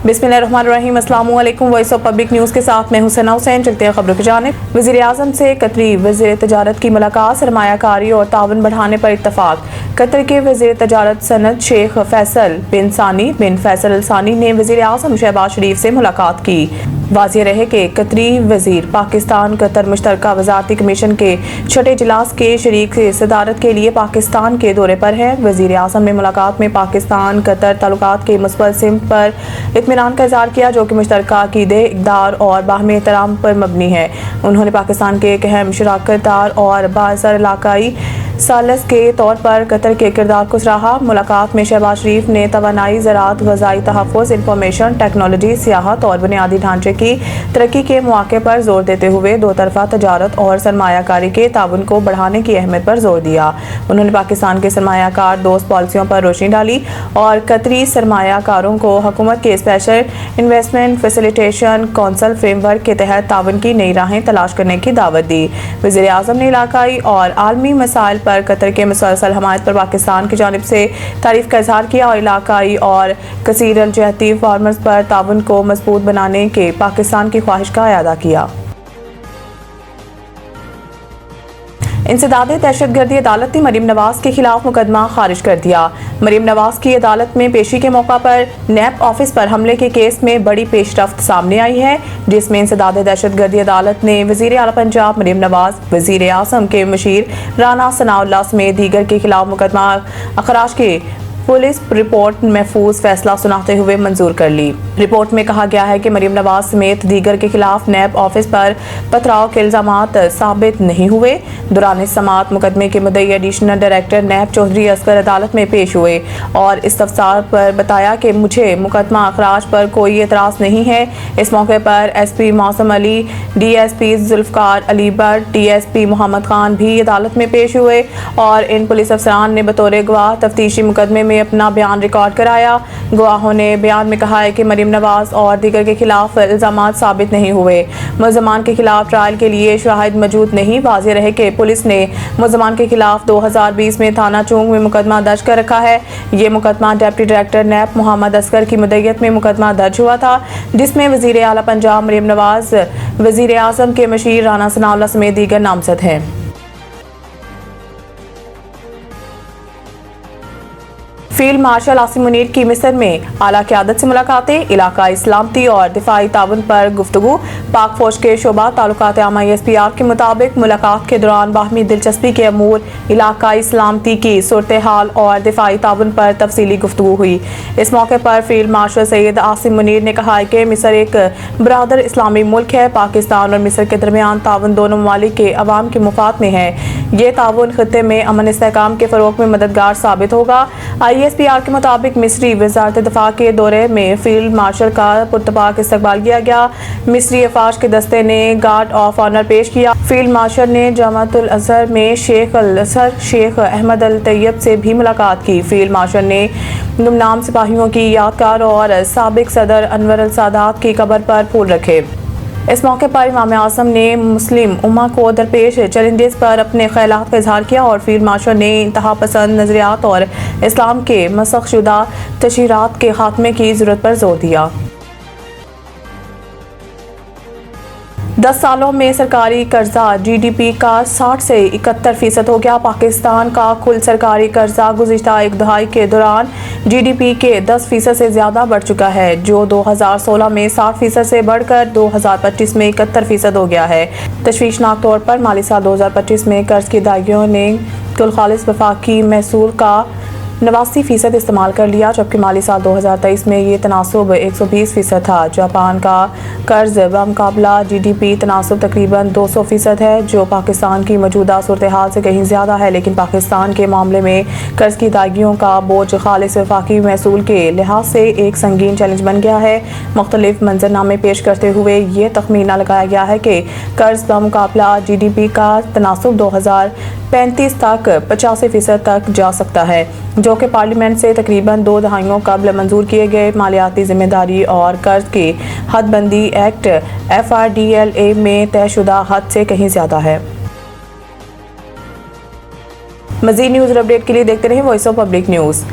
बिस्मिल्लाहिर्रहमानिर्रहीम। अस्सलाम वालेकुम। वॉइस ऑफ पब्लिक न्यूज़ के साथ मैं हुसैना हुसैन। चलते हैं खबरों की जानिब। वज़ीर आज़म से कतरी वज़ीर तजारत की मुलाकात, सरमायाकारी और ताउन बढ़ाने पर इत्तफाक। कतर के वज़ीर तजारत सनत शेख फैसल बिन सानी बिन फैसल अल सानी ने वज़ीर आज़म शहबाज शरीफ से मुलाकात की। वाज़ेह रहे कि कतरी वज़ीर पाकिस्तान कतर मुश्तरका वज़ारती कमीशन के छठे इजलास के शरीक सदारत के लिए पाकिस्तान के दौरे पर है। वज़ीर आज़म ने मुलाकात में पाकिस्तान कतर ताल्लुकात के मुस्बत सिमत पर इत्मीनान का इज़हार किया, जो कि मुश्तरका अक़ीदे, इक़दार और बाहमी एहतराम पर मबनी है। उन्होंने पाकिस्तान के एक अहम शराकतदार और बाअसर इलाकाई सालस के तौर पर कतर के किरदार को सराहा। मुलाकात में शहबाज शरीफ ने तवानाई, ज़राअत, ग़ज़ाई तहफ़्फ़ुज़, इंफॉर्मेशन टेक्नोलॉजी, सियाहत और बुनियादी ढांचे की तरक्की के मौके पर जोर देते हुए दो तरफ़ा तजारत और सरमायाकारी के ताउन को बढ़ाने की अहमियत पर जोर दिया। उन्होंने पाकिस्तान के सरमायाकार दोस्त पॉलिसियों पर रोशनी डाली और कतरी सरमायाकारों को हुकूमत के special investment facilitation council framework के तहत ताउन की नई राहें तलाश करने की दावत दी। वज़ीर आज़म ने इलाकाई और आलमी मसाइल पर कतर के मुसलसल हमायत पर पाकिस्तान की जानिब से तारीफ का इज़हार किया और इलाकाई और कसीर अल जहती फार्मर्स पर ताउन को मजबूत बनाने के पाकिस्तान की ख्वाहिश का अयादा किया। इंसदादे दहशतगर्दी अदालत ने मरीम नवाज के खिलाफ मुकदमा खारिज कर दिया। मरीम नवाज की अदालत में पेशी के मौका पर नैब ऑफिस पर हमले के केस में बड़ी पेशरफ्त सामने आई है, जिसमें इंसदादे दहशतगर्दी अदालत ने वज़ीर आला पंजाब मरीम नवाज, वज़ीर आज़म के मुशीर राना सनाउल्लाह समेत दीगर के खिलाफ मुकदमा अखराज के पुलिस रिपोर्ट महफूज फैसला सुनाते हुए मंजूर कर ली। रिपोर्ट में कहा गया है कि मरीम नवाज समेत दीगर के खिलाफ नैब ऑफिस पर पथराव के इल्जामात साबित नहीं हुए। दौरान समाअत मुकदमे के मुद्दई additional director NAB Chaudhry Asghar अदालत में पेश हुए और इस्तफसार पर बताया कि मुझे मुकदमा अखराज पर कोई एतराज़ नहीं है। इस मौके पर SP मौसम अली, DSP जुल्फ़कार अली भट्ट, DSP मोहम्मद खान भी अदालत में पेश हुए और इन पुलिस अफसरान ने बतौर गवाह तफ्तीशी मुकदमे में अपना बयान रिकॉर्ड कराया। गवाहों ने बयान में कहा है कि मरीम नवाज और दीगर के खिलाफ इल्जामात साबित नहीं हुए। मुल्ज़मान के खिलाफ ट्रायल के लिए शाहिद मौजूद नहीं। वाज़ेह रहे कि पुलिस ने मुल्ज़मान के खिलाफ 2020 में थाना चौंग में मुकदमा दर्ज कर रखा है। ये मुकदमा deputy director NAB Mohammad Asghar की मुद्दईयत में मुकदमा दर्ज हुआ था, जिसमें वज़ीर आला पंजाब मरीम नवाज, वज़ीर आज़म के मुशीर राना सनाउल्लाह समेत दीगर नामज़द हैं। फील्ड मार्शल आसिम मुनीर की मिस्र में आला क़यादत से मुलाकातें, इलाकाई सलामती और दिफाई ताउन पर गुफ्तगू। पाक फौज के शोबा ताल्लुकात आमा SPR के मुताबिक मुलाकात के दौरान बाहमी दिलचस्पी के अमूर, इलाकाई सलामती की सूरत हाल और दिफाई ताउन पर तफसीली गुफ्तगू हुई। इस मौके पर फील्ड मार्शल सैयद आसिम मुनीर ने कहा है कि मिस्र एक बरादर इस्लामी मुल्क है। पाकिस्तान और मिस्र के दरमियान ताउन दोनों ममालिक के अवाम के मुफाद में है। ये ताउन खित्ते में अमन इस्तेहकाम के फ़रोग़ में मददगार साबित होगा। ISPR के मुताबिक मिस्री वज़ारत दिफ़ा के दौरे में फील्ड मार्शल का पुरतपाक इस्तकबाल किया गया। मिस्री अफवाज के दस्ते ने गार्ड ऑफ ऑनर पेश किया। फील्ड मार्शल ने जामअतुल अज़हर में शेख अल असर शेख अहमद अल तैयब से भी मुलाकात की। फील्ड मार्शल ने गुमनाम सिपाहियों की यादगार और साबिक सदर अनवर अल सादात की कब्र पर फूल रखे। इस मौके पर इमाम आज़म ने मुस्लिम उम्मा को दरपेश चैलेंजेस पर अपने ख्यालात का इजहार किया और फील्ड मार्शल ने इंतहा पसंद नज़रियात और इस्लाम के मसख़ शुदा तशहीरात के खात्मे की ज़रूरत पर जोर दिया। 10 सालों में सरकारी कर्जा GDP का 60 से 71% हो गया। पाकिस्तान का कुल सरकारी कर्जा गुज़िश्ता एक दहाई के दौरान GDP के 10% से ज़्यादा बढ़ चुका है, जो 2016 में 60% से बढ़कर 2025 में 71% हो गया है। तशवीशनाक तौर पर माली साल 2025 में कर्ज की अदायगियों ने कुल खालिस वफाकी महसूल का 89% इस्तेमाल कर लिया, जबकि माली साल 2023 में ये तनासुब 120% था। जापान का कर्ज बमुकाबला GDP तनासुब तकरीबन 200% है, जो पाकिस्तान की मौजूदा सूरत हाल से कहीं ज़्यादा है। लेकिन पाकिस्तान के मामले में कर्ज की अदायगियों का बोझ खालिस वफाकी महसूल के लिहाज से एक संगीन चैलेंज बन गया है। मुख्तलिफ मंजरनामे पेश करते हुए ये तखमीना लगाया गया है कि कर्ज बमुकाबला GDP का तनासुब 2035 तक 85% तक जा सकता है, जो कि पार्लियामेंट से तकरीबन 2 दहाइयों कबल मंजूर किए गए मालियाती जिम्मेदारी और कर्ज की हदबंदी एक्ट FRDLA में तयशुदा हद से कहीं ज़्यादा है। मज़ीद न्यूज़ अपडेट के लिए देखते रहें वॉइस ऑफ पब्लिक न्यूज़।